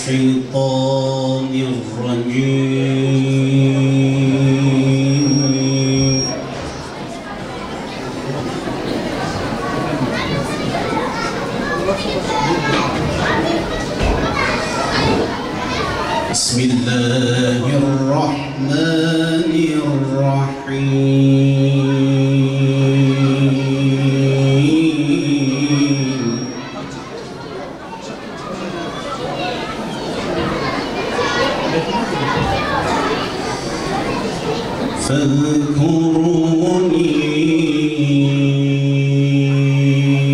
الشيطان الرجيم بسم الله الرحمن الرحيم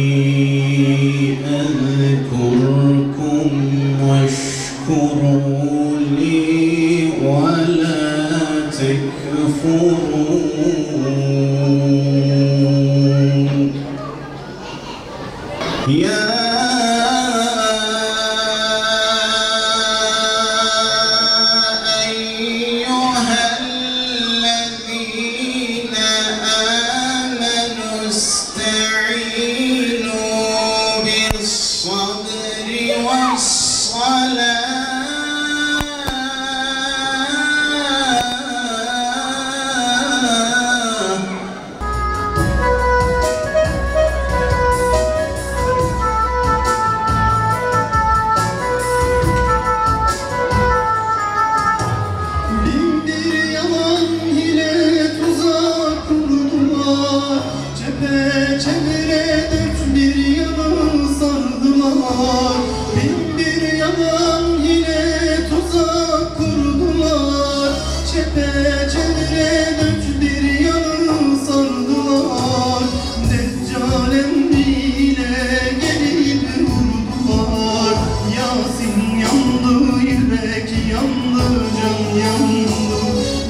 فاذكروني أذكركم واشكروا لي ولا تكفرون يا أيها الذين آمنوا استعينوا بالصبر والصلاة Çevre dört bir yanı sardılar. Bin bir yalan yine tuzak kurdular. Çevre dört bir yanı sardılar. Deccal emriyle gelip vurdular. Yasin yandı, yürek yandı, can yandı.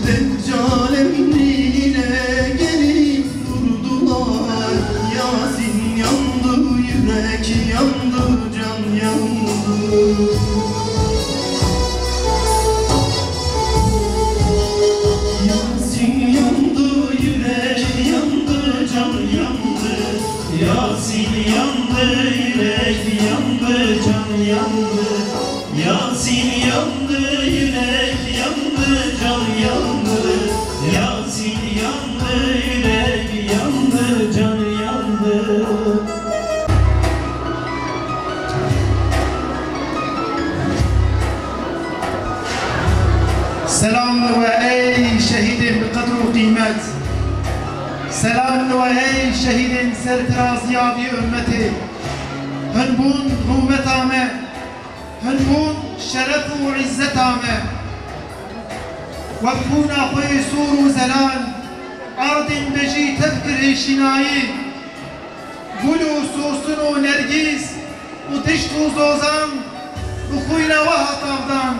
Deccal emriyle gelip vurdular. Yasin yandı, yürek yandı, can yandı. Yasin yandı, yürek yandı, can yandı. Yasin yandı, yürek yandı, can yandı. Yasin yandı, yürek yandı, can yandı. Yasin yandı, yürek yandı, can yandı. Selam ve ey şehidin kadru kıymet. Selam ve ey şehidin sertiraziyavi ümmeti. Hınbun huvmet ame, hınbun şerefu izzet ame. Vakfuna khoy suru zelal, ardin beji tefkir eşinayı. Gulu susunu nergiz, utiştu zozan, ukuyla vahatavdan.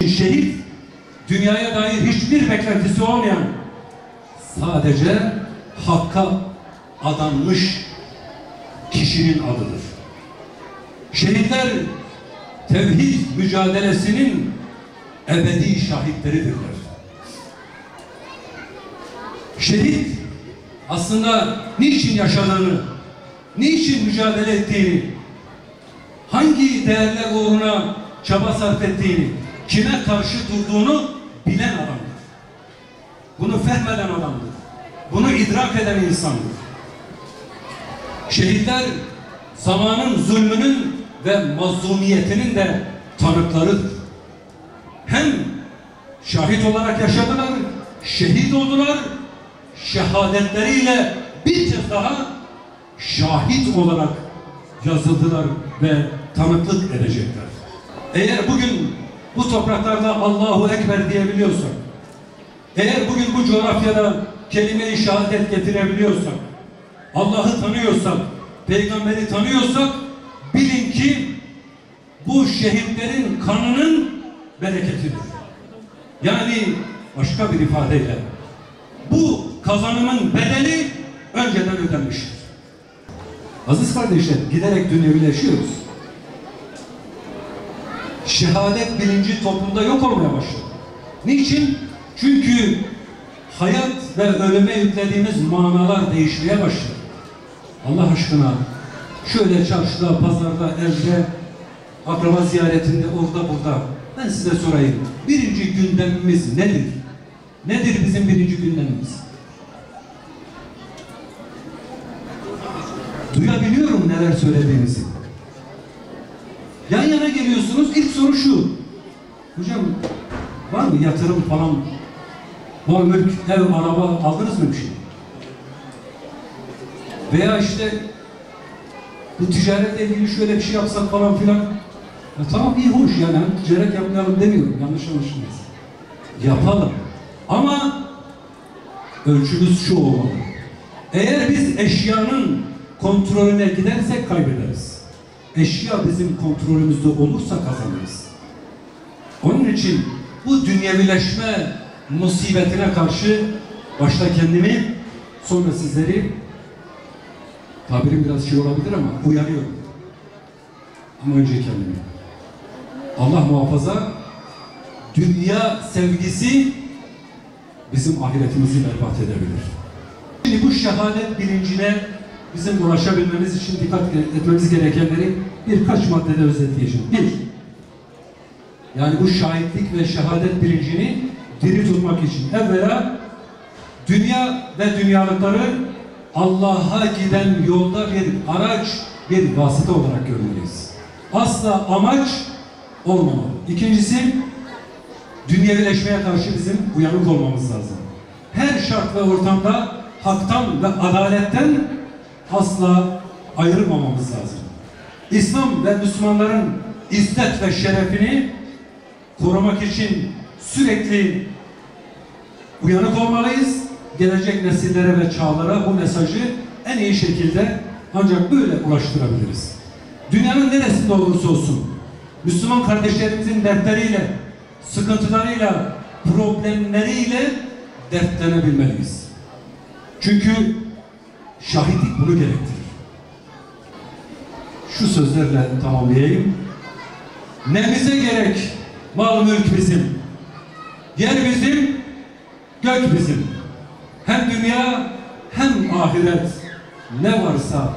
Şehit, dünyaya dair hiçbir beklentisi olmayan, sadece hakka adanmış kişinin adıdır. Şehitler, tevhid mücadelesinin ebedi şahitleridirler. Şehit, aslında niçin yaşadığını, niçin mücadele ettiğini, hangi değerler uğruna çaba sarf ettiğini, kime karşı durduğunu bilen adamdır. Bunu fehmeden adamdır. Bunu idrak eden insandır. Şehitler zamanın zulmünün ve mazlumiyetinin de tanıklarıdır. Hem şahit olarak yaşadılar, şehit oldular, şehadetleriyle bir kez daha şahit olarak yazıldılar ve tanıklık edecekler. Eğer bugün bu topraklarda Allahu Ekber diyebiliyorsak, eğer bugün bu coğrafyada kelime-i şehadet getirebiliyorsak, Allah'ı tanıyorsak, peygamberi tanıyorsak, bilin ki bu şehitlerin kanının bereketidir. Yani başka bir ifadeyle bu kazanımın bedeli önceden ödenmiştir. Aziz kardeşler, giderek dünyevileşiyoruz. Şehadet bilinci toplumda yok olmaya başladı. Niçin? Çünkü hayat ve ölüme yüklediğimiz manalar değişmeye başladı. Allah aşkına şöyle çarşıda, pazarda, evde akraba ziyaretinde, orada burada. Ben size sorayım. Birinci gündemimiz nedir? Nedir bizim birinci gündemimiz? Duyabiliyorum neler söylediğinizi. Yan yana geliyorsunuz. İlk soru şu. Hocam var mı yatırım falan? Mal, mülk, ev, araba aldınız mı bir şey? Veya işte bu ticaretle ilgili şöyle bir şey yapsak falan filan. Ya tamam, iyi, hoş yani. Ticaret yapmayalım demiyorum. Yanlış anlaşılmaz. Yapalım. Ama ölçümüz şu olmalı. Eğer biz eşyanın kontrolüne gidersek kaybederiz. Eşya bizim kontrolümüzde olursa kazanırız. Onun için bu dünyevileşme musibetine karşı başta kendimi, sonra sizleri, tabirim biraz şey olabilir ama uyarıyorum. Ama önce kendimi. Allah muhafaza, dünya sevgisi bizim ahiretimizi berbat edebilir. Şimdi bu şehadet bilincine bizim ulaşabilmemiz için dikkat etmemiz gerekenleri birkaç maddede özetleyeceğim. Bir, yani bu şahitlik ve şehadet bilincini diri tutmak için evvela dünya ve dünyalıkları Allah'a giden yolda bir araç, bir vasıta olarak görmeliyiz. Asla amaç olmamalı. İkincisi, dünyevileşmeye karşı bizim uyanık olmamız lazım. Her şart ve ortamda haktan ve adaletten asla ayrılmamamız lazım. İslam ve Müslümanların izzet ve şerefini korumak için sürekli uyanık olmalıyız. Gelecek nesillere ve çağlara bu mesajı en iyi şekilde ancak böyle ulaştırabiliriz. Dünyanın neresinde olursa olsun Müslüman kardeşlerimizin dertleriyle, sıkıntılarıyla, problemleriyle dertlenebilmeliyiz. Çünkü şahitlik bunu gerektirir. Şu sözlerle tamamlayayım. Ne bize gerek, mal mülk bizim, yer bizim, gök bizim. Hem dünya hem ahiret ne varsa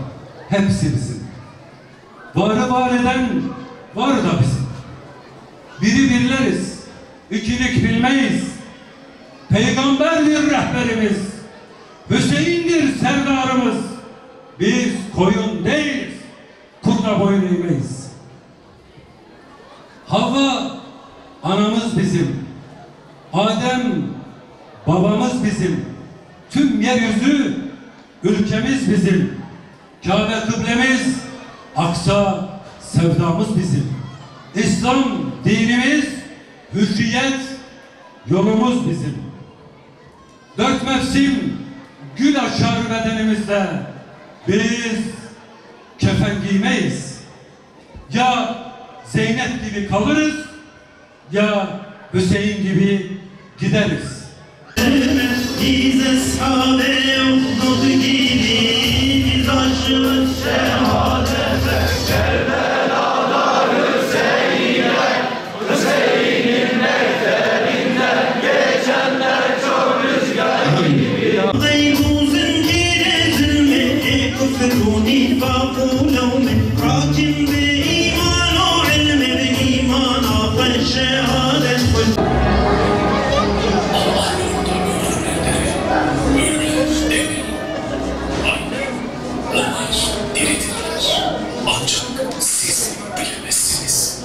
hepsi bizim. Varı var eden var da bizim. Biri birleriz, ikilik bilmeyiz. Peygamberdir rehberimiz, Hüseyin'dir serdarımız. Biz koyun değiliz, kurda boyun eğmeyiz. Havva anamız bizim, Adem babamız bizim, tüm yeryüzü ülkemiz bizim, Kabe kıblemiz, Aksa sevdamız bizim. İslam dinimiz, hürriyet yolumuz bizim. Dört mevsim gül açar bedenimizde, biz kefen giymeyiz. Ya Zeynep gibi kalırız, ya Hüseyin gibi gideriz. Biz eshabe Uhud gibi biz aşığız şehadete. Kerbela'da Hüseyin'e, Hüseyin'in mehterinden geçenler çok rüzgar gibi. Gaybu zincire zulme, küfrü nifakı levme, hakim ve iman o ilme ve imana ve şehadet. Ancak siz bilemezsiniz.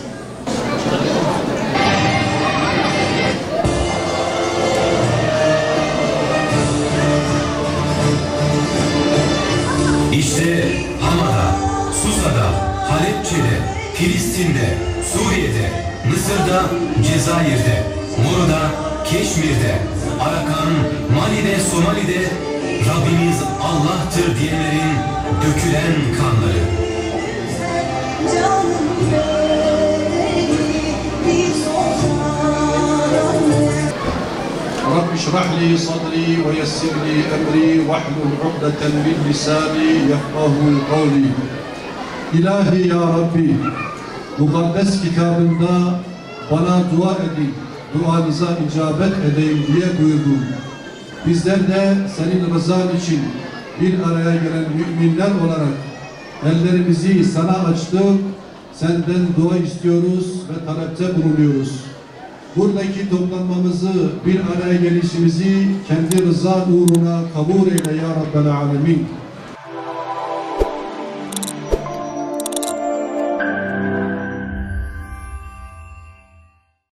İşte Hama'da, Susa'da, Halepçe'de, Filistin'de, Suriye'de, Mısır'da, Cezayir'de, Muru'da, Keşmir'de, Arakan, Mali'de, Somali'de Rabbimiz Allah'tır diyenlerin dökülen kanları. رب اشرح لي صدري ويسر لي أمري واحلل عقدة من لساني يفقه قولي. İlahi ya Rabbi, mukaddes kitabında bana dua edin, duanıza icabet edeyim diye buyurdun. Bizler de senin rızan için bir araya gelen müminler olarak ellerimizi sana açtık, senden dua istiyoruz ve talepte bulunuyoruz. Buradaki toplanmamızı, bir araya gelişimizi kendi rıza uğruna kabul eyle ya Rabbel Alemin.